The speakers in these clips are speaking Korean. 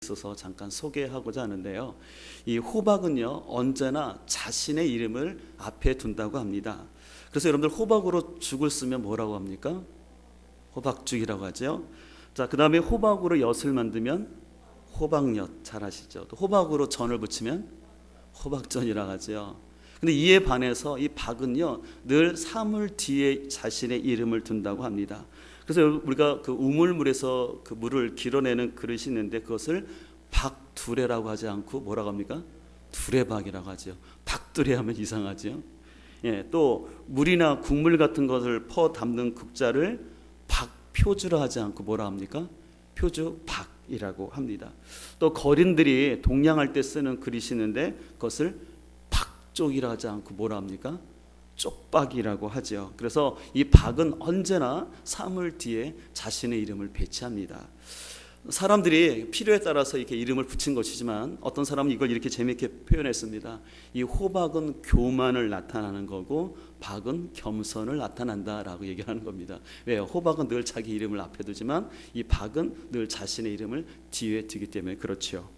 있어서 잠깐 소개하고자 하는데요. 이 호박은요, 언제나 자신의 이름을 앞에 둔다고 합니다. 그래서 여러분들 호박으로 죽을 쓰면 뭐라고 합니까? 호박죽이라고 하죠. 자, 그 다음에 호박으로 엿을 만들면 호박엿, 잘 아시죠? 또 호박으로 전을 부치면 호박전이라고 하죠. 근데 이에 반해서 이 박은요, 늘 사물 뒤에 자신의 이름을 둔다고 합니다. 그래서 우리가 그 우물물에서 그 물을 길어내는 그릇이 있는데 그것을 박두레라고 하지 않고 뭐라고 합니까? 두레박이라고 하죠. 박두레 하면 이상하죠. 예, 또 물이나 국물 같은 것을 퍼 담는 국자를 박표주라 하지 않고 뭐라 합니까? 표주박이라고 합니다. 또 거린들이 동냥할 때 쓰는 그릇이 있는데 그것을 박쪽이라 하지 않고 뭐라 합니까? 쪽박이라고 하죠. 그래서 이 박은 언제나 사물 뒤에 자신의 이름을 배치합니다. 사람들이 필요에 따라서 이렇게 이름을 붙인 것이지만 어떤 사람은 이걸 이렇게 재미있게 표현했습니다. 이 호박은 교만을 나타나는 거고 박은 겸손을 나타난다라고 얘기하는 겁니다. 왜요? 호박은 늘 자기 이름을 앞에 두지만 이 박은 늘 자신의 이름을 뒤에 두기 때문에 그렇죠.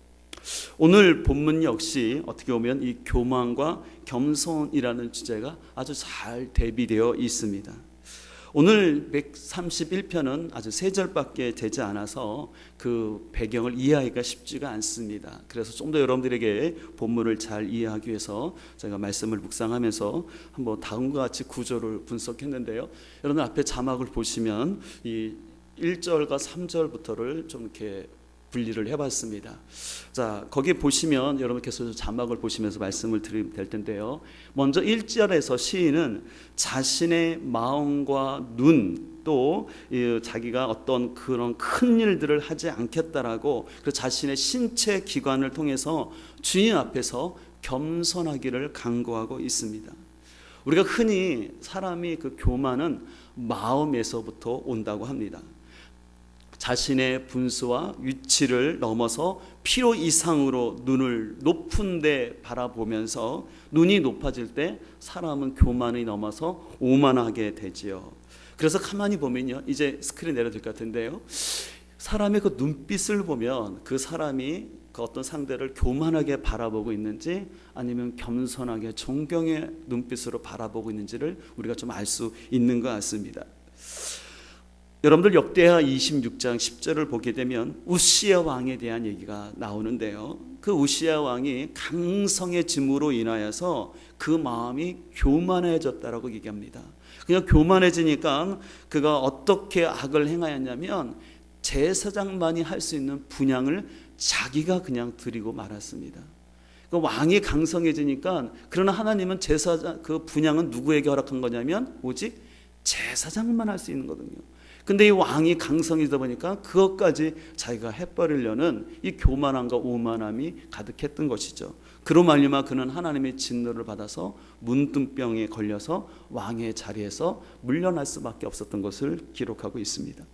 오늘 본문 역시 어떻게 보면 이 교만과 겸손이라는 주제가 아주 잘 대비되어 있습니다. 오늘 131편은 아주 3절밖에 되지 않아서 그 배경을 이해하기가 쉽지가 않습니다. 그래서 좀 더 여러분들에게 본문을 잘 이해하기 위해서 제가 말씀을 묵상하면서 한번 다음과 같이 구조를 분석했는데요. 여러분 앞에 자막을 보시면 이 1절과 3절부터를 좀 이렇게 분리를 해봤습니다. 자, 거기 보시면 여러분께서 자막을 보시면서 말씀을 드리면 될 텐데요. 먼저 1절에서 시인은 자신의 마음과 눈, 또 자기가 어떤 그런 큰 일들을 하지 않겠다라고 그 자신의 신체 기관을 통해서 주님 앞에서 겸손하기를 강구하고 있습니다. 우리가 흔히 사람이 그 교만은 마음에서부터 온다고 합니다. 자신의 분수와 위치를 넘어서 필요 이상으로 눈을 높은 데 바라보면서 눈이 높아질 때 사람은 교만이 넘어서 오만하게 되지요. 그래서 가만히 보면요, 이제 스크린 내려질 것 같은데요, 사람의 그 눈빛을 보면 그 사람이 그 어떤 상대를 교만하게 바라보고 있는지 아니면 겸손하게 존경의 눈빛으로 바라보고 있는지를 우리가 좀 알 수 있는 것 같습니다. 여러분들 역대하 26장 10절을 보게 되면 우시야 왕에 대한 얘기가 나오는데요. 그 우시야 왕이 강성해짐으로 인하여서 그 마음이 교만해졌다라고 얘기합니다. 그냥 교만해지니까 그가 어떻게 악을 행하였냐면 제사장만이 할 수 있는 분향을 자기가 그냥 드리고 말았습니다. 그 왕이 강성해지니까, 그러나 하나님은 제사장 그 분향은 누구에게 허락한 거냐면 오직 제사장만 할 수 있는 거거든요. 근데 이 왕이 강성이다 보니까 그것까지 자기가 해버리려는 이 교만함과 오만함이 가득했던 것이죠. 그로 말미암아 그는 하나님의 진노를 받아서 문둥병에 걸려서 왕의 자리에서 물러날 수밖에 없었던 것을 기록하고 있습니다.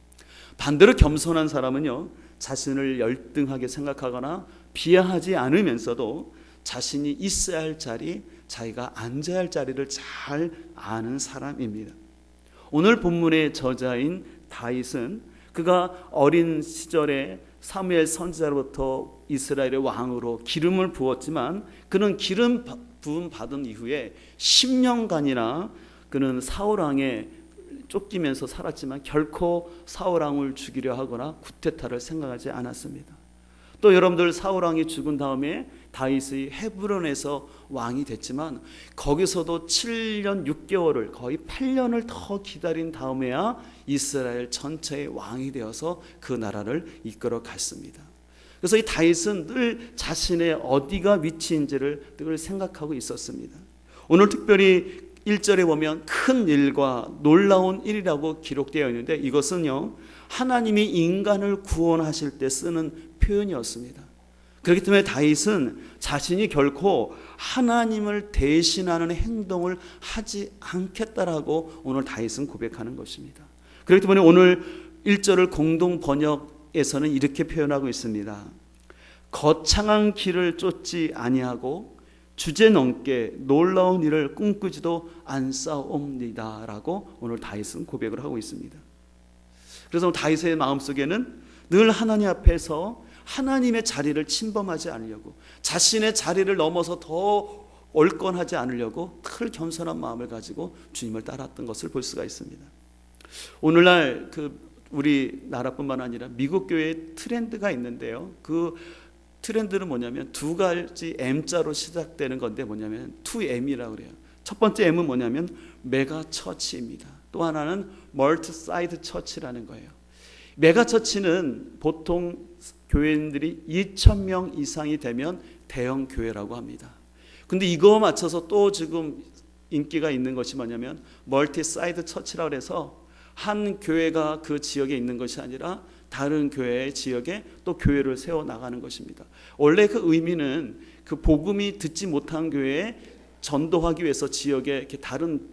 반대로 겸손한 사람은요, 자신을 열등하게 생각하거나 비하하지 않으면서도 자신이 있어야 할 자리, 자기가 앉아야 할 자리를 잘 아는 사람입니다. 오늘 본문의 저자인 다윗은 그가 어린 시절에 사무엘 선지자로부터 이스라엘의 왕으로 기름을 부었지만 그는 기름 부음 받은 이후에 10년간이나 그는 사울왕에 쫓기면서 살았지만 결코 사울왕을 죽이려 하거나 쿠데타를 생각하지 않았습니다. 또 여러분들 사울왕이 죽은 다음에 다윗이 헤브론에서 왕이 됐지만 거기서도 7년 6개월을 거의 8년을 더 기다린 다음에야 이스라엘 전체의 왕이 되어서 그 나라를 이끌어 갔습니다. 그래서 이 다윗은 늘 자신의 어디가 위치인지를 늘 생각하고 있었습니다. 오늘 특별히 1절에 보면 큰 일과 놀라운 일이라고 기록되어 있는데 이것은요, 하나님이 인간을 구원하실 때 쓰는 표현이었습니다. 그렇기 때문에 다윗은 자신이 결코 하나님을 대신하는 행동을 하지 않겠다라고 오늘 다윗은 고백하는 것입니다. 그렇기 때문에 오늘 1절을 공동 번역에서는 이렇게 표현하고 있습니다. 거창한 길을 쫓지 아니하고 주제넘게 놀라운 일을 꿈꾸지도 않사옵니다라고 오늘 다윗은 고백을 하고 있습니다. 그래서 다윗의 마음속에는 늘 하나님 앞에서 하나님의 자리를 침범하지 않으려고, 자신의 자리를 넘어서 더 올건하지 않으려고 늘 겸손한 마음을 가지고 주님을 따랐던 것을 볼 수가 있습니다. 오늘날 우리나라뿐만 아니라 미국 교회의 트렌드가 있는데요. 그 트렌드는 뭐냐면 두 가지 M자로 시작되는 건데 뭐냐면 2M이라고 그래요. 첫 번째 M은 뭐냐면 메가 처치입니다. 또 하나는 멀티 사이드 처치라는 거예요. 메가 처치는 보통 교회인들이 2,000명 이상이 되면 대형 교회라고 합니다. 근데 이거 맞춰서 또 지금 인기가 있는 것이 뭐냐면 멀티 사이드 처치라고 해서 한 교회가 그 지역에 있는 것이 아니라 다른 교회의 지역에 또 교회를 세워 나가는 것입니다. 원래 그 의미는 그 복음이 듣지 못한 교회에 전도하기 위해서 지역에 이렇게 다른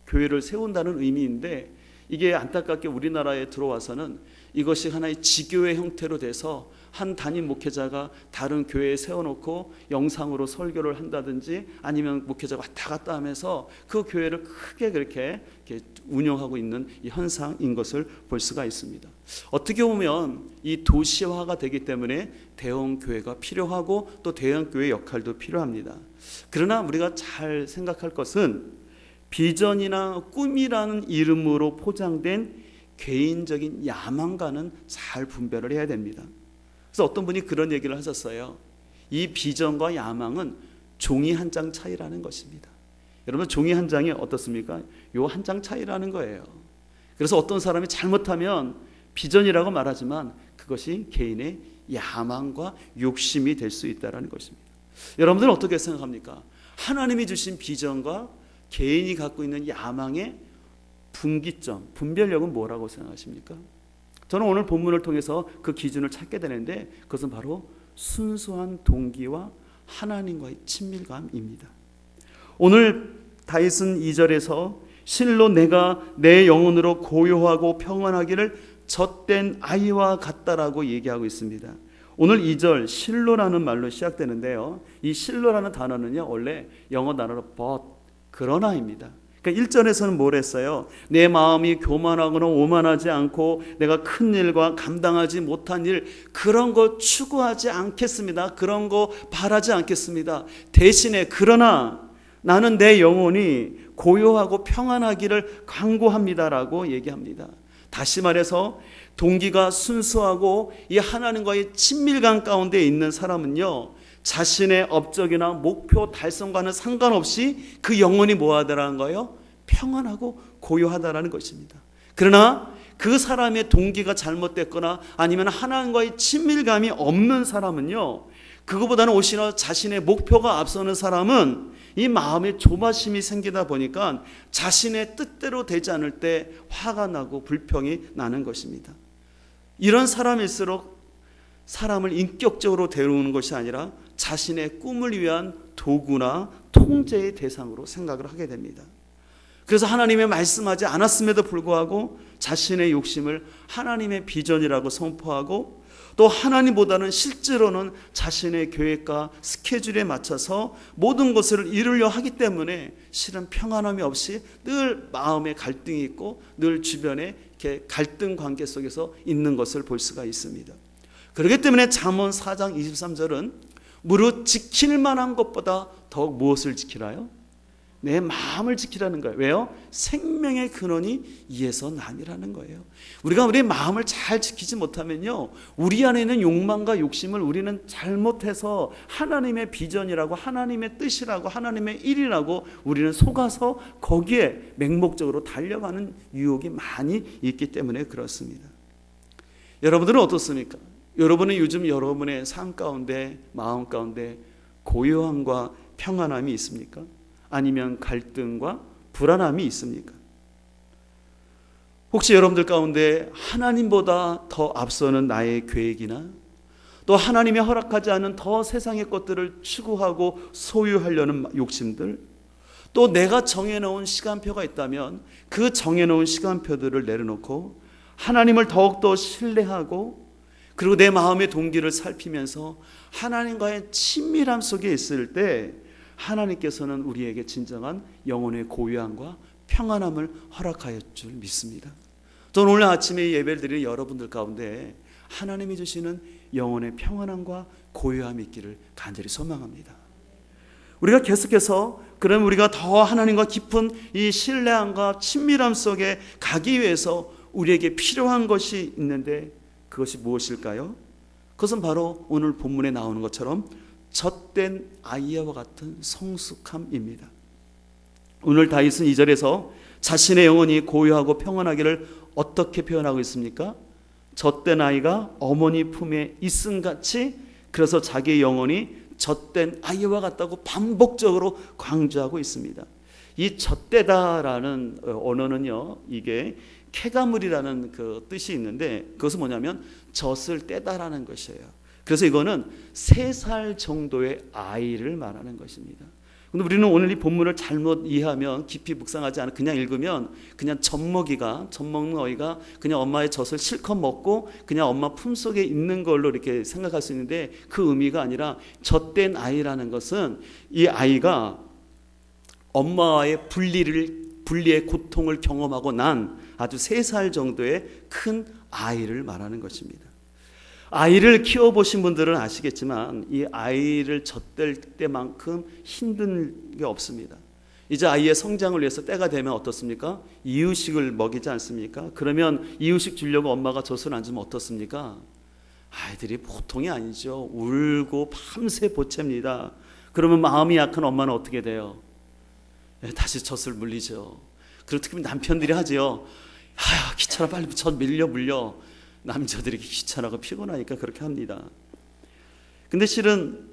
교회를 세운다는 의미인데, 이게 안타깝게 우리나라에 들어와서는 이것이 하나의 지교회 형태로 돼서 한 담임 목회자가 다른 교회에 세워놓고 영상으로 설교를 한다든지 아니면 목회자가 왔다 갔다 하면서 그 교회를 크게 그렇게 운영하고 있는 이 현상인 것을 볼 수가 있습니다. 어떻게 보면 이 도시화가 되기 때문에 대형 교회가 필요하고 또 대형 교회 역할도 필요합니다. 그러나 우리가 잘 생각할 것은 비전이나 꿈이라는 이름으로 포장된 개인적인 야망과는 잘 분별을 해야 됩니다. 그래서 어떤 분이 그런 얘기를 하셨어요. 이 비전과 야망은 종이 한 장 차이라는 것입니다. 여러분, 종이 한 장이 어떻습니까? 요 한 장 차이라는 거예요. 그래서 어떤 사람이 잘못하면 비전이라고 말하지만 그것이 개인의 야망과 욕심이 될 수 있다는 것입니다. 여러분들은 어떻게 생각합니까? 하나님이 주신 비전과 개인이 갖고 있는 야망의 분기점, 분별력은 뭐라고 생각하십니까? 저는 오늘 본문을 통해서 그 기준을 찾게 되는데 그것은 바로 순수한 동기와 하나님과의 친밀감입니다. 오늘 다윗은 2절에서 실로 내가 내 영혼으로 고요하고 평안하기를 젖된 아이와 같다라고 얘기하고 있습니다. 오늘 2절 실로라는 말로 시작되는데요. 이 실로라는 단어는요, 원래 영어 단어로 but, 그러나입니다. 그러니까 1절에서는 뭘 했어요? 내 마음이 교만하거나 오만하지 않고 내가 큰 일과 감당하지 못한 일, 그런 거 추구하지 않겠습니다. 그런 거 바라지 않겠습니다. 대신에 그러나 나는 내 영혼이 고요하고 평안하기를 간구합니다라고 얘기합니다. 다시 말해서 동기가 순수하고 이 하나님과의 친밀감 가운데 있는 사람은요, 자신의 업적이나 목표 달성과는 상관없이 그 영혼이 뭐하다라는 거예요? 평안하고 고요하다라는 것입니다. 그러나 그 사람의 동기가 잘못됐거나 아니면 하나님과의 친밀감이 없는 사람은요, 그거보다는 오히려 자신의 목표가 앞서는 사람은 이 마음에 조바심이 생기다 보니까 자신의 뜻대로 되지 않을 때 화가 나고 불평이 나는 것입니다. 이런 사람일수록 사람을 인격적으로 데려오는 것이 아니라 자신의 꿈을 위한 도구나 통제의 대상으로 생각을 하게 됩니다. 그래서 하나님의 말씀하지 않았음에도 불구하고 자신의 욕심을 하나님의 비전이라고 선포하고 또 하나님보다는 실제로는 자신의 계획과 스케줄에 맞춰서 모든 것을 이루려 하기 때문에 실은 평안함이 없이 늘 마음에 갈등이 있고 늘 주변에 이렇게 갈등 관계 속에서 있는 것을 볼 수가 있습니다. 그렇기 때문에 잠언 4장 23절은 무릇 지킬 만한 것보다 더욱 무엇을 지키라요? 내 마음을 지키라는 거예요. 왜요? 생명의 근원이 이에서 남이라는 거예요. 우리가 우리의 마음을 잘 지키지 못하면요, 우리 안에 있는 욕망과 욕심을 우리는 잘못해서 하나님의 비전이라고 하나님의 뜻이라고 하나님의 일이라고 우리는 속아서 거기에 맹목적으로 달려가는 유혹이 많이 있기 때문에 그렇습니다. 여러분들은 어떻습니까? 여러분은 요즘 여러분의 삶 가운데 마음 가운데 고요함과 평안함이 있습니까? 아니면 갈등과 불안함이 있습니까? 혹시 여러분들 가운데 하나님보다 더 앞서는 나의 계획이나 또 하나님이 허락하지 않은 더 세상의 것들을 추구하고 소유하려는 욕심들, 또 내가 정해놓은 시간표가 있다면 그 정해놓은 시간표들을 내려놓고 하나님을 더욱더 신뢰하고 그리고 내 마음의 동기를 살피면서 하나님과의 친밀함 속에 있을 때 하나님께서는 우리에게 진정한 영혼의 고요함과 평안함을 허락하였 줄 믿습니다. 저는 오늘 아침에 예배를 드리는 여러분들 가운데 하나님이 주시는 영혼의 평안함과 고요함이 있기를 간절히 소망합니다. 우리가 계속해서 그럼 우리가 더 하나님과 깊은 이 신뢰함과 친밀함 속에 가기 위해서 우리에게 필요한 것이 있는데 그것이 무엇일까요? 그것은 바로 오늘 본문에 나오는 것처럼 젖된 아이와 같은 성숙함입니다. 오늘 다윗은 2절에서 자신의 영혼이 고요하고 평안하기를 어떻게 표현하고 있습니까? 젖된 아이가 어머니 품에 있음같이, 그래서 자기의 영혼이 젖된 아이와 같다고 반복적으로 강조하고 있습니다. 이 젖대다라는 언어는요, 이게 쾌가물이라는 그 뜻이 있는데 그것은 뭐냐면 젖을 떼다라는 것이에요. 그래서 이거는 3살 정도의 아이를 말하는 것입니다. 근데 우리는 오늘 이 본문을 잘못 이해하면, 깊이 묵상하지 않고 그냥 읽으면 그냥 젖 먹는 어이가 그냥 엄마의 젖을 실컷 먹고 그냥 엄마 품속에 있는 걸로 이렇게 생각할 수 있는데, 그 의미가 아니라 젖된 아이라는 것은 이 아이가 엄마와의 분리의 고통을 경험하고 난 아주 3살 정도의 큰 아이를 말하는 것입니다. 아이를 키워보신 분들은 아시겠지만 이 아이를 젖댈 때만큼 힘든 게 없습니다. 이제 아이의 성장을 위해서 때가 되면 어떻습니까? 이유식을 먹이지 않습니까? 그러면 이유식 주려고 엄마가 젖을 안 주면 어떻습니까? 아이들이 보통이 아니죠. 울고 밤새 보챕니다. 그러면 마음이 약한 엄마는 어떻게 돼요? 다시 젖을 물리죠. 그리고 특히 남편들이 하죠. 귀찮아, 빨리 젖 물려. 남자들이 귀찮아고 피곤하니까 그렇게 합니다. 근데 실은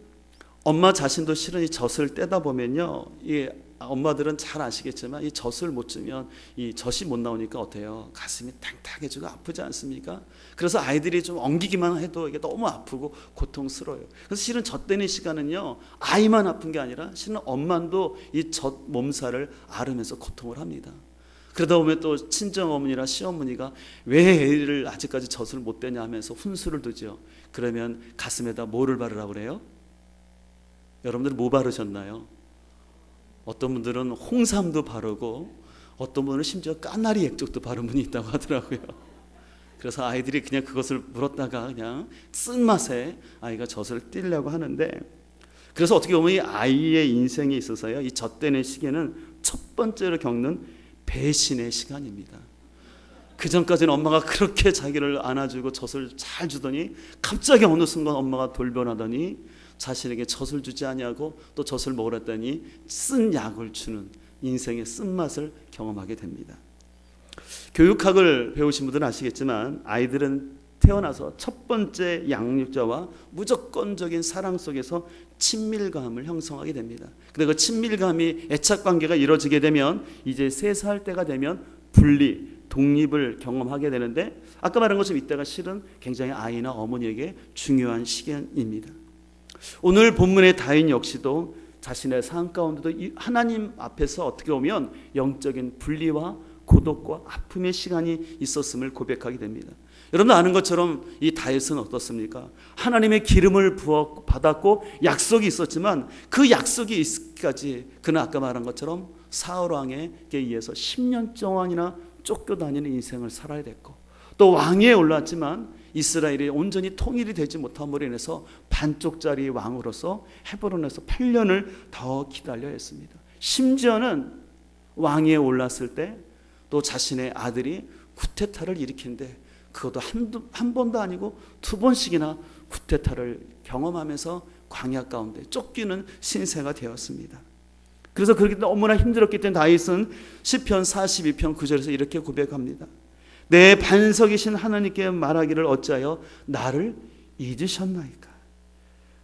엄마 자신도 실은 이 젖을 떼다 보면요, 이 엄마들은 잘 아시겠지만 이 젖을 못 주면 이 젖이 못 나오니까 어때요? 가슴이 탕탕해지고 아프지 않습니까? 그래서 아이들이 좀 엉기기만 해도 이게 너무 아프고 고통스러워요. 그래서 실은 젖 떼는 시간은요, 아이만 아픈 게 아니라 실은 엄마도 이 젖 몸살을 앓으면서 고통을 합니다. 그러다 보면 또 친정어머니나 시어머니가 왜 애를 아직까지 젖을 못 떼냐 하면서 훈수를 두죠. 그러면 가슴에다 뭐를 바르라고 그래요? 여러분들 뭐 바르셨나요? 어떤 분들은 홍삼도 바르고 어떤 분은 심지어 까나리 액젓도 바른 분이 있다고 하더라고요. 그래서 아이들이 그냥 그것을 물었다가 그냥 쓴맛에 아이가 젖을 떼려고 하는데, 그래서 어떻게 보면 이 아이의 인생에 있어서요, 이 젖대는 시기는 첫 번째로 겪는 배신의 시간입니다. 그 전까지는 엄마가 그렇게 자기를 안아주고 젖을 잘 주더니 갑자기 어느 순간 엄마가 돌변하더니 자신에게 젖을 주지 아니하고 또 젖을 먹으랬더니 쓴 약을 주는 인생의 쓴맛을 경험하게 됩니다. 교육학을 배우신 분들은 아시겠지만 아이들은 태어나서 첫 번째 양육자와 무조건적인 사랑 속에서 친밀감을 형성하게 됩니다. 근데 그 친밀감이 애착관계가 이루어지게 되면 이제 3살 때가 되면 독립을 경험하게 되는데, 아까 말한 것처럼 이때가 실은 굉장히 아이나 어머니에게 중요한 시간입니다. 오늘 본문의 다윗 역시도 자신의 삶 가운데도 하나님 앞에서 어떻게 보면 영적인 분리와 고독과 아픔의 시간이 있었음을 고백하게 됩니다. 여러분 아는 것처럼 이 다윗은 어떻습니까? 하나님의 기름을 받았고 약속이 있었지만 그 약속이 있기까지 그는 아까 말한 것처럼 사울 왕에게 의해서 10년 동안이나 쫓겨다니는 인생을 살아야 됐고, 또 왕위에 올랐지만 이스라엘이 온전히 통일이 되지 못함으로 인해서 반쪽짜리 왕으로서 헤브론에서 8년을 더 기다려야 했습니다. 심지어는 왕위에 올랐을 때 또 자신의 아들이 쿠데타를 일으키는데 그것도 한 번도 아니고 2번씩이나 쿠데타를 경험하면서 광야 가운데 쫓기는 신세가 되었습니다. 그래서 그렇게 너무나 힘들었기 때문에 다윗은 시편 42편 9절에서 이렇게 고백합니다. 내 반석이신 하나님께 말하기를 어찌하여 나를 잊으셨나이까?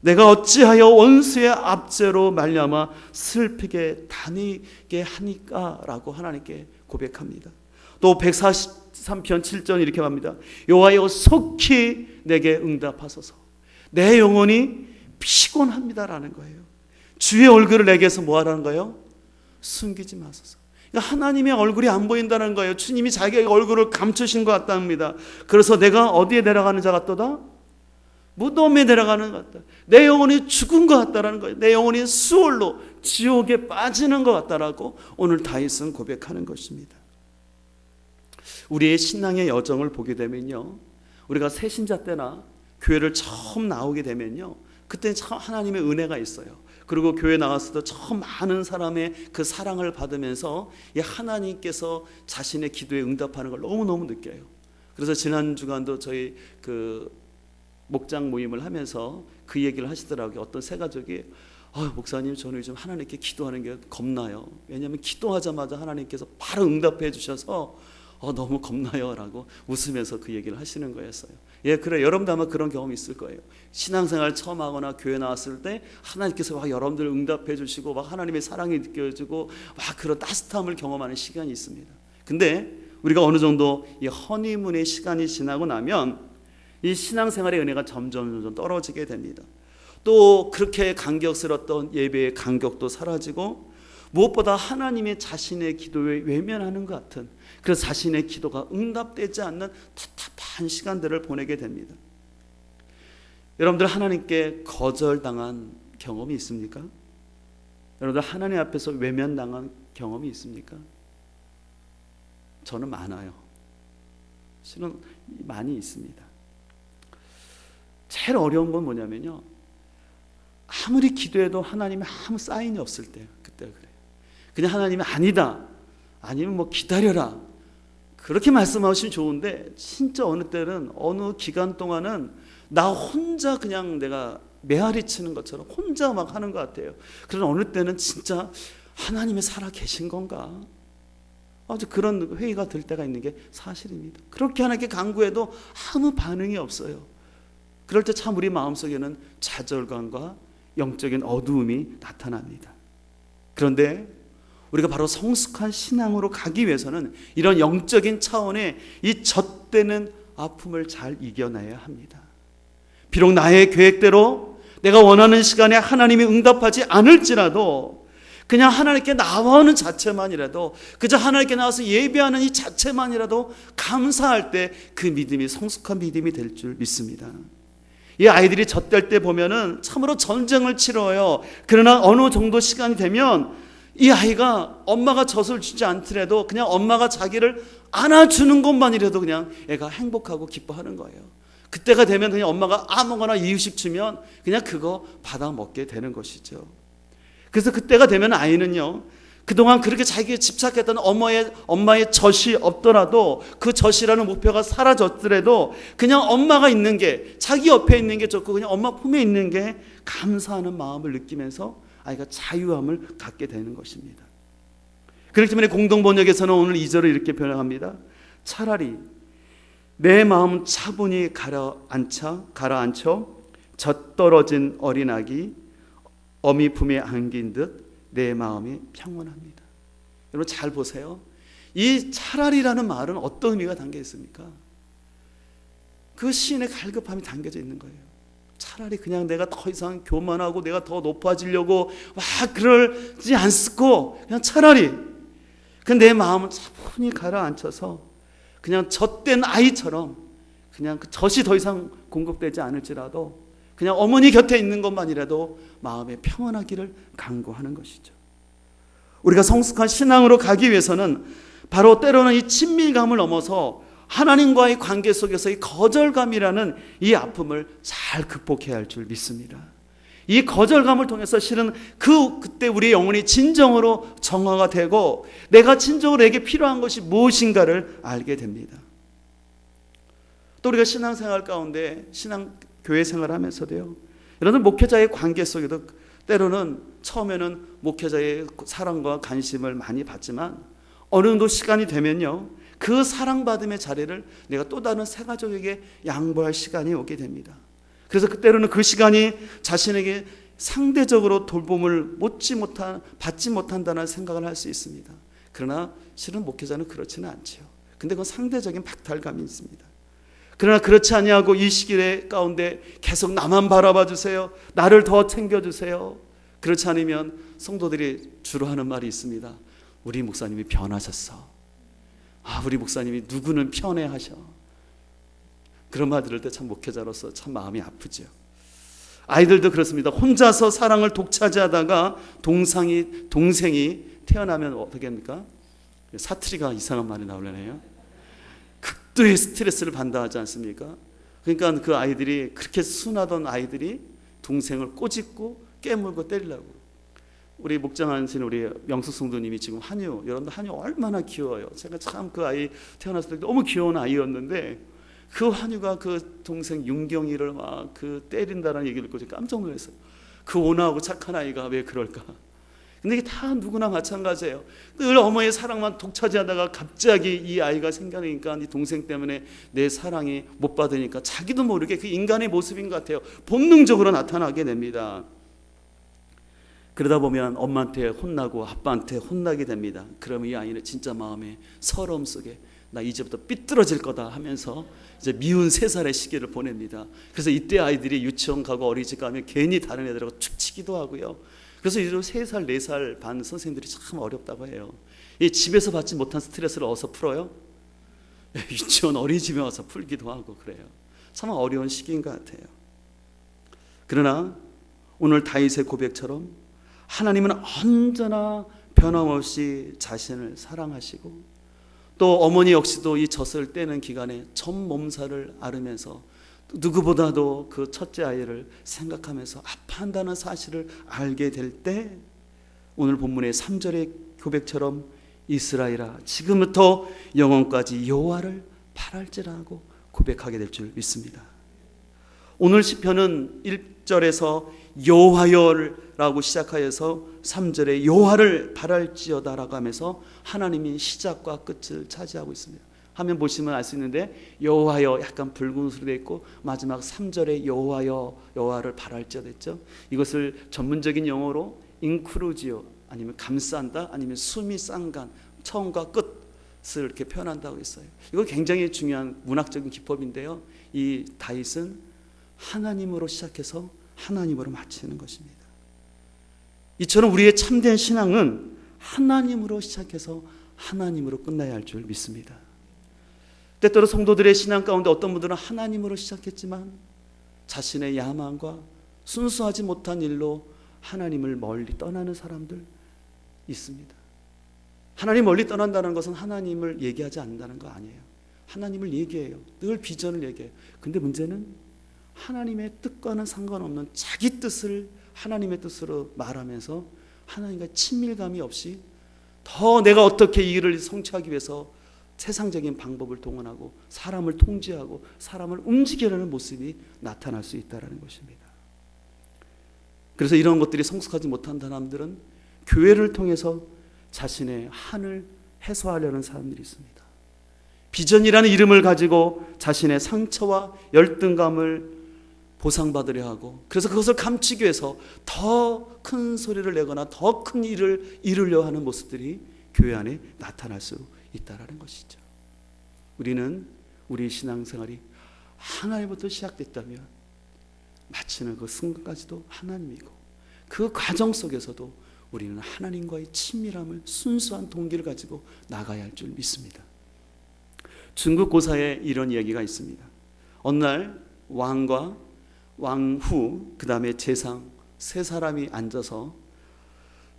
내가 어찌하여 원수의 압제로 말미암아 슬프게 다니게 하니까? 라고 하나님께 고백합니다. 또 143편 7절 이렇게 합니다. 여호와여 속히 내게 응답하소서. 내 영혼이 피곤합니다라는 거예요. 주의 얼굴을 내게서 뭐 하라는 거예요? 숨기지 마소서. 그러니까 하나님의 얼굴이 안 보인다는 거예요. 주님이 자기의 얼굴을 감추신 것 같답니다. 그래서 내가 어디에 내려가는 자 같도다? 무덤에 내려가는 것 같다. 내 영혼이 죽은 것 같다라는 거예요. 내 영혼이 수월로 지옥에 빠지는 것 같다라고 오늘 다윗은 고백하는 것입니다. 우리의 신앙의 여정을 보게 되면요, 우리가 새신자 때나 교회를 처음 나오게 되면요, 그때 참 하나님의 은혜가 있어요. 그리고 교회 나왔을 때 처음 많은 사람의 그 사랑을 받으면서 이 하나님께서 자신의 기도에 응답하는 걸 너무너무 느껴요. 그래서 지난 주간도 저희 그 목장 모임을 하면서 그 얘기를 하시더라고요. 어떤 세 가족이 목사님, 저는 요즘 하나님께 기도하는 게 겁나요. 왜냐하면 기도하자마자 하나님께서 바로 응답해 주셔서 너무 겁나요 라고 웃으면서 그 얘기를 하시는 거였어요. 예, 그래, 여러분도 아마 그런 경험이 있을 거예요. 신앙생활 처음 하거나 교회 나왔을 때 하나님께서 막 여러분들 응답해 주시고 막 하나님의 사랑이 느껴지고 막 그런 따뜻함을 경험하는 시간이 있습니다. 근데 우리가 어느 정도 이 허니문의 시간이 지나고 나면 이 신앙생활의 은혜가 점점 떨어지게 됩니다. 또 그렇게 간격스러웠던 예배의 간격도 사라지고, 무엇보다 하나님의 자신의 기도에 외면하는 것 같은, 그래서 자신의 기도가 응답되지 않는 답답한 시간들을 보내게 됩니다. 여러분들 하나님께 거절당한 경험이 있습니까? 여러분들 하나님 앞에서 외면당한 경험이 있습니까? 저는 많아요. 실은 많이 있습니다. 제일 어려운 건 뭐냐면요, 아무리 기도해도 하나님의 아무 사인이 없을 때요. 그때가 그래요. 그냥 하나님이 아니다, 아니면 뭐 기다려라, 그렇게 말씀하시면 좋은데, 진짜 어느 때는 어느 기간 동안은 나 혼자 그냥 내가 메아리 치는 것처럼 혼자 막 하는 것 같아요. 그런 어느 때는 진짜 하나님이 살아 계신 건가? 아주 그런 회의가 들 때가 있는 게 사실입니다. 그렇게 하나님께 간구해도 아무 반응이 없어요. 그럴 때 참 우리 마음속에는 좌절감과 영적인 어두움이 나타납니다. 그런데 우리가 바로 성숙한 신앙으로 가기 위해서는 이런 영적인 차원의 이 젖되는 아픔을 잘 이겨내야 합니다. 비록 나의 계획대로 내가 원하는 시간에 하나님이 응답하지 않을지라도, 그냥 하나님께 나오는 자체만이라도, 그저 하나님께 나와서 예배하는 이 자체만이라도 감사할 때 그 믿음이 성숙한 믿음이 될 줄 믿습니다. 이 아이들이 젖될 때 보면은 참으로 전쟁을 치러요. 그러나 어느 정도 시간이 되면 이 아이가 엄마가 젖을 주지 않더라도 그냥 엄마가 자기를 안아주는 것만이라도 그냥 애가 행복하고 기뻐하는 거예요. 그때가 되면 그냥 엄마가 아무거나 이유식 주면 그냥 그거 받아 먹게 되는 것이죠. 그래서 그때가 되면 아이는요, 그동안 그렇게 자기에 집착했던 엄마의 젖이 없더라도, 그 젖이라는 목표가 사라졌더라도 그냥 엄마가 있는 게, 자기 옆에 있는 게 좋고 그냥 엄마 품에 있는 게 감사하는 마음을 느끼면서 아이가 자유함을 갖게 되는 것입니다. 그렇기 때문에 공동번역에서는 오늘 2절을 이렇게 변형합니다. 차라리 내 마음 차분히 가라앉혀 젖떨어진 어린아기 어미 품에 안긴 듯 내 마음이 평온합니다. 여러분 잘 보세요. 이 차라리라는 말은 어떤 의미가 담겨 있습니까? 그 시인의 갈급함이 담겨져 있는 거예요. 차라리 그냥 내가 더 이상 교만하고 내가 더 높아지려고 막 그러지 않고, 그냥 차라리 내 마음을 차분히 가라앉혀서 그냥 젖된 아이처럼, 그냥 그 젖이 더 이상 공급되지 않을지라도 그냥 어머니 곁에 있는 것만이라도 마음에 평안하기를 간구하는 것이죠. 우리가 성숙한 신앙으로 가기 위해서는 바로 때로는 이 친밀감을 넘어서 하나님과의 관계 속에서 이 거절감이라는 이 아픔을 잘 극복해야 할 줄 믿습니다. 이 거절감을 통해서 실은 그때 우리의 영혼이 진정으로 정화가 되고 내가 진정으로 내게 필요한 것이 무엇인가를 알게 됩니다. 또 우리가 신앙생활 가운데 교회 생활하면서도요, 여러분 목회자의 관계 속에도 때로는 처음에는 목회자의 사랑과 관심을 많이 받지만 어느 정도 시간이 되면요, 그 사랑받음의 자리를 내가 또 다른 새 가족에게 양보할 시간이 오게 됩니다. 그래서 그때로는 그 시간이 자신에게 상대적으로 돌봄을 받지 못한다는 생각을 할 수 있습니다. 그러나 실은 목회자는 그렇지는 않죠. 근데 그건 상대적인 박탈감이 있습니다. 그러나 그렇지 아니하고 이 시기 가운데 계속 나만 바라봐 주세요, 나를 더 챙겨주세요. 그렇지 않으면 성도들이 주로 하는 말이 있습니다. 우리 목사님이 변하셨어. 우리 목사님이 누구는 편애하셔. 그런 말 들을 때 참 목회자로서 참 마음이 아프죠. 아이들도 그렇습니다. 혼자서 사랑을 독차지하다가 동생이 태어나면 어떻게 합니까? 사투리가 이상한 말이 나오려네요. 극도의 스트레스를 받는다 하지 않습니까? 그러니까 그 아이들이, 그렇게 순하던 아이들이 동생을 꼬집고 깨물고 때리려고. 우리 목장하신 우리 명숙 성도님이 지금 한유, 여러분들 한유 얼마나 귀여워요. 제가 참 그 아이 태어났을 때 너무 귀여운 아이였는데, 그 한유가 그 동생 윤경이를 막 그 때린다는 얘기를 듣고 깜짝 놀랐어요. 그 온화하고 착한 아이가 왜 그럴까? 근데 이게 다 누구나 마찬가지예요. 늘 어머니의 사랑만 독차지하다가 갑자기 이 아이가 생겨나니까, 이 동생 때문에 내 사랑이 못 받으니까 자기도 모르게 그 인간의 모습인 것 같아요. 본능적으로 나타나게 됩니다. 그러다 보면 엄마한테 혼나고 아빠한테 혼나게 됩니다. 그러면 이 아이는 진짜 마음에 서러움 속에 나 이제부터 삐뚤어질 거다 하면서 이제 미운 3살의 시기를 보냅니다. 그래서 이때 아이들이 유치원 가고 어린이집 가면 괜히 다른 애들하고 축치기도 하고요. 그래서 이제 3살, 4살 반 선생님들이 참 어렵다고 해요. 이 집에서 받지 못한 스트레스를 어디서 풀어요? 유치원, 어린이집에 와서 풀기도 하고 그래요. 참 어려운 시기인 것 같아요. 그러나 오늘 다윗의 고백처럼 하나님은 언제나 변함없이 자신을 사랑하시고, 또 어머니 역시도 이 젖을 떼는 기간에 전 몸살을 앓으면서 누구보다도 그 첫째 아이를 생각하면서 아파한다는 사실을 알게 될 때, 오늘 본문의 3절의 고백처럼 이스라엘아 지금부터 영원까지 여호와를 바랄지라고 고백하게 될 줄 믿습니다. 오늘 시편은 1절에서 여호와여라고 시작하여서 3절에 여호와를 바랄지어다라고 하면서 하나님이 시작과 끝을 차지하고 있습니다. 화면 보시면 알 수 있는데 여호와여 약간 붉은 소리 되어 있고, 마지막 3절에 여호와여 여호와를 바랄지어다 했죠. 이것을 전문적인 용어로 인크루지오, 아니면 감싼다, 아니면 숨이 쌍간, 처음과 끝을 이렇게 표현한다고 했어요. 이거 굉장히 중요한 문학적인 기법인데요, 이 다윗은 하나님으로 시작해서 하나님으로 마치는 것입니다. 이처럼 우리의 참된 신앙은 하나님으로 시작해서 하나님으로 끝나야 할 줄 믿습니다. 때때로 성도들의 신앙 가운데 어떤 분들은 하나님으로 시작했지만 자신의 야망과 순수하지 못한 일로 하나님을 멀리 떠나는 사람들 있습니다. 하나님 멀리 떠난다는 것은 하나님을 얘기하지 않는다는 거 아니에요. 하나님을 얘기해요. 늘 비전을 얘기해요. 근데 문제는 하나님의 뜻과는 상관없는 자기 뜻을 하나님의 뜻으로 말하면서 하나님과 친밀감이 없이 더 내가 어떻게 이 일을 성취하기 위해서 세상적인 방법을 동원하고 사람을 통제하고 사람을 움직이려는 모습이 나타날 수 있다는 것입니다. 그래서 이런 것들이 성숙하지 못한 사람들은 교회를 통해서 자신의 한을 해소하려는 사람들이 있습니다. 비전이라는 이름을 가지고 자신의 상처와 열등감을 보상받으려 하고, 그래서 그것을 감추기 위해서 더 큰 소리를 내거나 더 큰 일을 이루려 하는 모습들이 교회 안에 나타날 수 있다는 것이죠. 우리는 우리 신앙생활이 하나님부터 시작됐다면 마치는 그 순간까지도 하나님이고, 그 과정 속에서도 우리는 하나님과의 친밀함을 순수한 동기를 가지고 나가야 할 줄 믿습니다. 중국 고사에 이런 이야기가 있습니다. 어느 날 왕과 왕후, 그 다음에 제상 3사람이 앉아서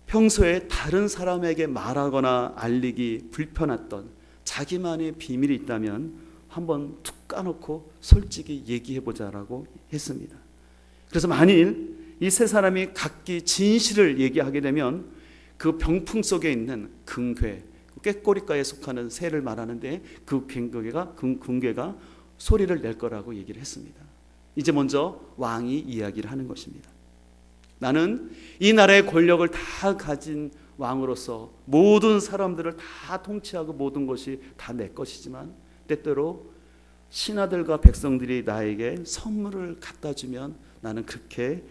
평소에 다른 사람에게 말하거나 알리기 불편했던 자기만의 비밀이 있다면 한번 툭 까놓고 솔직히 얘기해보자라고 했습니다. 그래서 만일 이 3사람이 각기 진실을 얘기하게 되면 그 병풍 속에 있는 금괴, 꾀꼬리과에 속하는 새를 말하는데 그 금괴가 소리를 낼 거라고 얘기를 했습니다. 이제 먼저 왕이 이야기를 하는 것입니다. 나는 이 나라의 권력을 다 가진 왕으로서 모든 사람들을 다 통치하고 모든 것이 다 내 것이지만 때때로 신하들과 백성들이 나에게 선물을 갖다 주면 나는 그렇게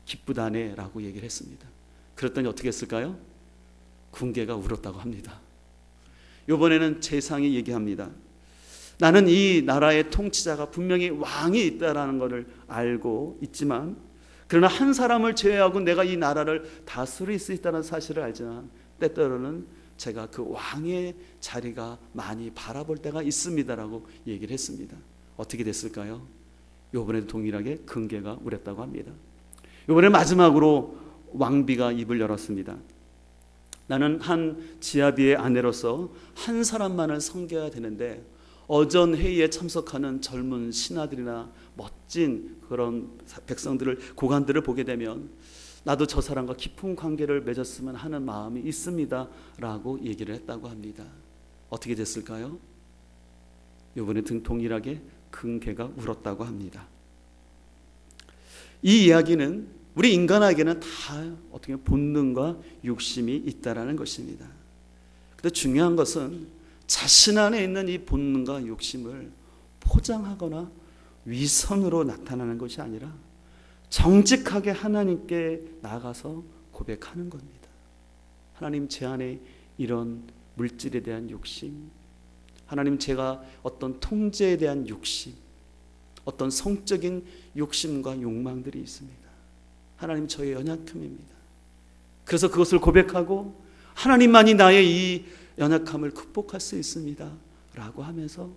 기쁘다네 라고 얘기를 했습니다. 그랬더니 어떻게 했을까요? 궁계가 울었다고 합니다. 이번에는 제상이 얘기합니다. 나는 이 나라의 통치자가 분명히 왕이 있다라는 것을 알고 있지만, 그러나 한 사람을 제외하고 내가 이 나라를 다스릴 수 있다는 사실을 알지만 때때로는 제가 그 왕의 자리가 많이 바라볼 때가 있습니다라고 얘기를 했습니다. 어떻게 됐을까요? 이번에도 동일하게 금괴가 울었다고 합니다. 이번에 마지막으로 왕비가 입을 열었습니다. 나는 한 지아비의 아내로서 한 사람만을 섬겨야 되는데 어전 회의에 참석하는 젊은 신하들이나 멋진 그런 백성들을, 고관들을 보게 되면 나도 저 사람과 깊은 관계를 맺었으면 하는 마음이 있습니다 라고 얘기를 했다고 합니다. 어떻게 됐을까요? 이번에 동일하게 큰 개가 울었다고 합니다. 이 이야기는 우리 인간에게는 다 어떻게 보면 본능과 욕심이 있다라는 것입니다. 근데 중요한 것은 자신 안에 있는 이 본능과 욕심을 포장하거나 위선으로 나타나는 것이 아니라 정직하게 하나님께 나가서 고백하는 겁니다. 하나님, 제 안에 이런 물질에 대한 욕심, 하나님, 제가 어떤 통제에 대한 욕심, 어떤 성적인 욕심과 욕망들이 있습니다. 하나님, 저의 연약함입니다. 그래서 그것을 고백하고 하나님만이 나의 이 연약함을 극복할 수 있습니다 라고 하면서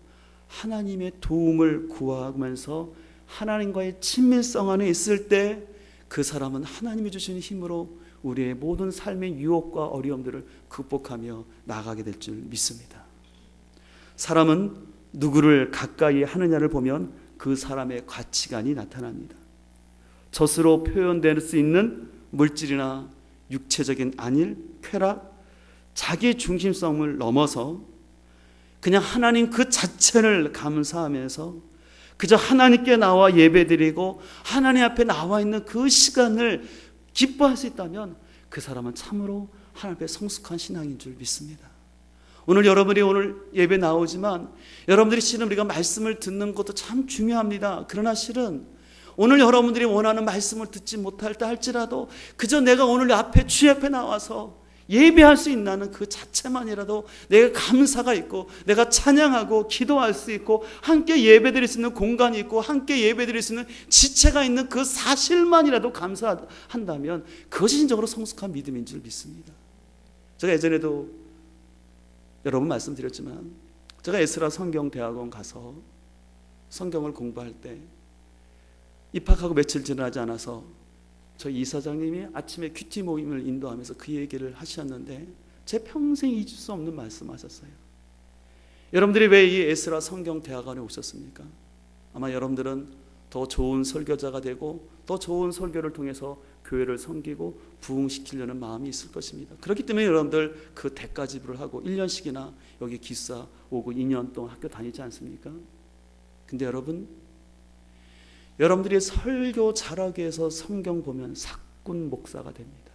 하나님의 도움을 구하면서 하나님과의 친밀성 안에 있을 때 그 사람은 하나님이 주시는 힘으로 우리의 모든 삶의 유혹과 어려움들을 극복하며 나아가게 될 줄 믿습니다. 사람은 누구를 가까이 하느냐를 보면 그 사람의 가치관이 나타납니다. 젖으로 표현될 수 있는 물질이나 육체적인 안일, 쾌락, 자기 중심성을 넘어서 그냥 하나님 그 자체를 감사하면서 그저 하나님께 나와 예배드리고 하나님 앞에 나와 있는 그 시간을 기뻐할 수 있다면 그 사람은 참으로 하나님 앞에 성숙한 신앙인 줄 믿습니다. 오늘 여러분이 오늘 예배 나오지만 여러분들이 실은 우리가 말씀을 듣는 것도 참 중요합니다. 그러나 실은 오늘 여러분들이 원하는 말씀을 듣지 못할 때 할지라도 그저 내가 오늘 앞에 주 앞에 나와서 예배할 수 있다는 그 자체만이라도 내가 감사가 있고 내가 찬양하고 기도할 수 있고 함께 예배드릴 수 있는 공간이 있고 함께 예배드릴 수 있는 지체가 있는 그 사실만이라도 감사한다면 그것이 진정으로 성숙한 믿음인 줄 믿습니다. 제가 예전에도 여러 번 말씀드렸지만 제가 에스라 성경대학원 가서 성경을 공부할 때 입학하고 며칠 지나지 않아서 저희 이사장님이 아침에 큐티 모임을 인도하면서 그 얘기를 하셨는데 제 평생 잊을 수 없는 말씀하셨어요. 여러분들이 왜 이 에스라 성경대학원에 오셨습니까? 아마 여러분들은 더 좋은 설교자가 되고 더 좋은 설교를 통해서 교회를 섬기고 부흥시키려는 마음이 있을 것입니다. 그렇기 때문에 여러분들 그 대가 지불을 하고 1년씩이나 여기 기사 오고 2년 동안 학교 다니지 않습니까? 근데 여러분들이 설교 잘하기 위해서 성경 보면 사꾼 목사가 됩니다.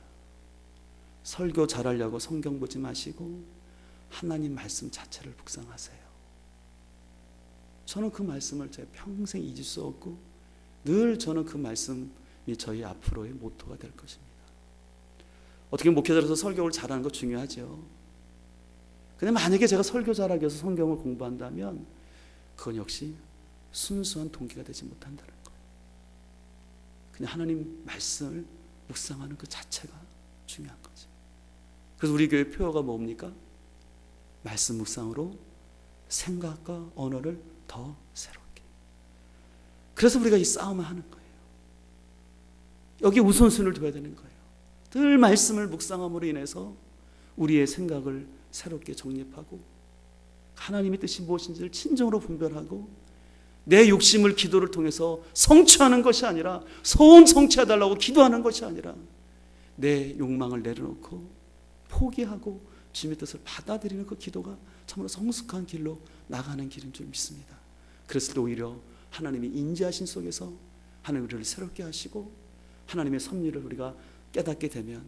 설교 잘하려고 성경 보지 마시고 하나님 말씀 자체를 묵상하세요. 저는 그 말씀을 제 평생 잊을 수 없고 늘 저는 그 말씀이 저희 앞으로의 모토가 될 것입니다. 어떻게 목회자로서 설교를 잘하는 거 중요하죠. 근데 만약에 제가 설교 잘하기 위해서 성경을 공부한다면 그건 역시 순수한 동기가 되지 못한다는 거예요. 그냥 하나님 말씀을 묵상하는 그 자체가 중요한 거죠. 그래서 우리 교회 표어가 뭡니까? 말씀 묵상으로 생각과 언어를 더 새롭게. 그래서 우리가 이 싸움을 하는 거예요. 여기 우선순위를 둬야 되는 거예요. 늘 말씀을 묵상함으로 인해서 우리의 생각을 새롭게 정립하고 하나님의 뜻이 무엇인지를 진정으로 분별하고 내 욕심을 기도를 통해서 성취하는 것이 아니라 소원 성취해달라고 기도하는 것이 아니라 내 욕망을 내려놓고 포기하고 주님의 뜻을 받아들이는 그 기도가 참으로 성숙한 길로 나가는 길인 줄 믿습니다. 그랬을 때 오히려 하나님이 인자하신 속에서 하나님 우리를 새롭게 하시고 하나님의 섭리를 우리가 깨닫게 되면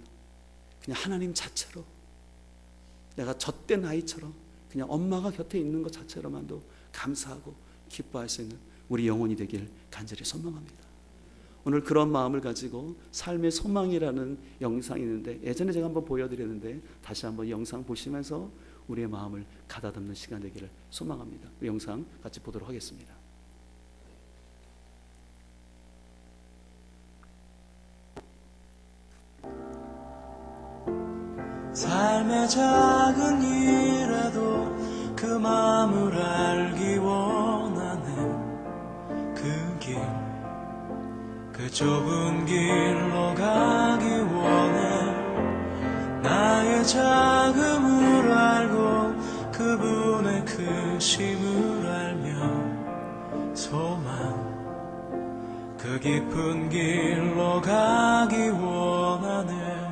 그냥 하나님 자체로 내가 젖된 아이처럼 그냥 엄마가 곁에 있는 것 자체로만도 감사하고 기뻐할 수 있는 우리 영혼이 되길 간절히 소망합니다. 오늘 그런 마음을 가지고 삶의 소망이라는 영상이 있는데 예전에 제가 한번 보여드렸는데 다시 한번 영상 보시면서 우리의 마음을 가다듬는 시간 되기를 소망합니다. 그 영상 같이 보도록 하겠습니다. 삶의 작은 일에도 그 마음을 알기 원하네. 그 길, 그 좁은 길로 가기 원해. 나의 작음을 알고 그분의 크심을 알고 그 깊은 길로 가기 원하네.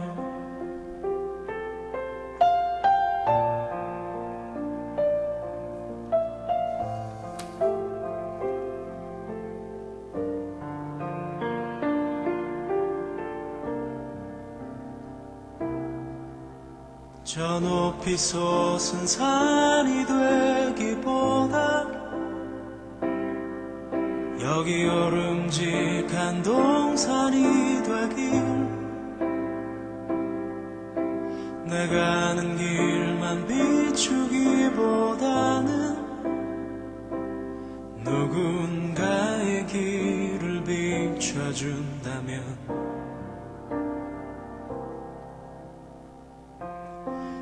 저 높이 솟은 산이 되기보다 여기 오름직한 동산이 되길, 내가 아는 길만 비추기보다는 누군가의 길을 비춰준다면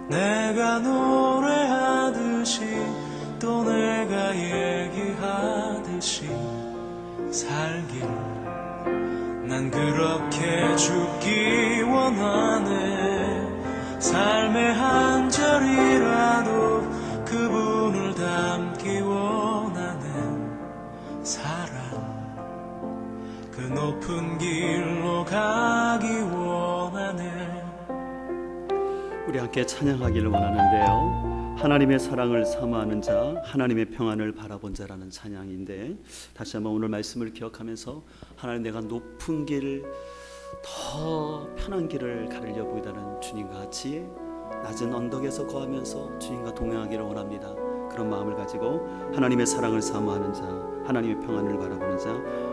내가 노래하듯이 또 내가 얘기하듯이 살길, 난 그렇게 죽기 원하네. 삶의 한 절이라도 그분을 담기 원하는 사랑, 그 높은 길로 가기 원하네. 우리 함께 찬양하기를 원하는데요. 하나님의 사랑을 사모하는 자, 하나님의 평안을 바라본 자라는 찬양인데, 다시 한번 오늘 말씀을 기억하면서 하나님, 내가 높은 길, 더 편한 길을 가르려 보이다는 주님과 같이 낮은 언덕에서 거하면서 주님과 동행하기를 원합니다. 그런 마음을 가지고 하나님의 사랑을 사모하는 자, 하나님의 평안을 바라보는 자,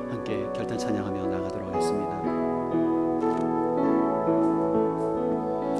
함께 결단 찬양하며 나가도록 하겠습니다.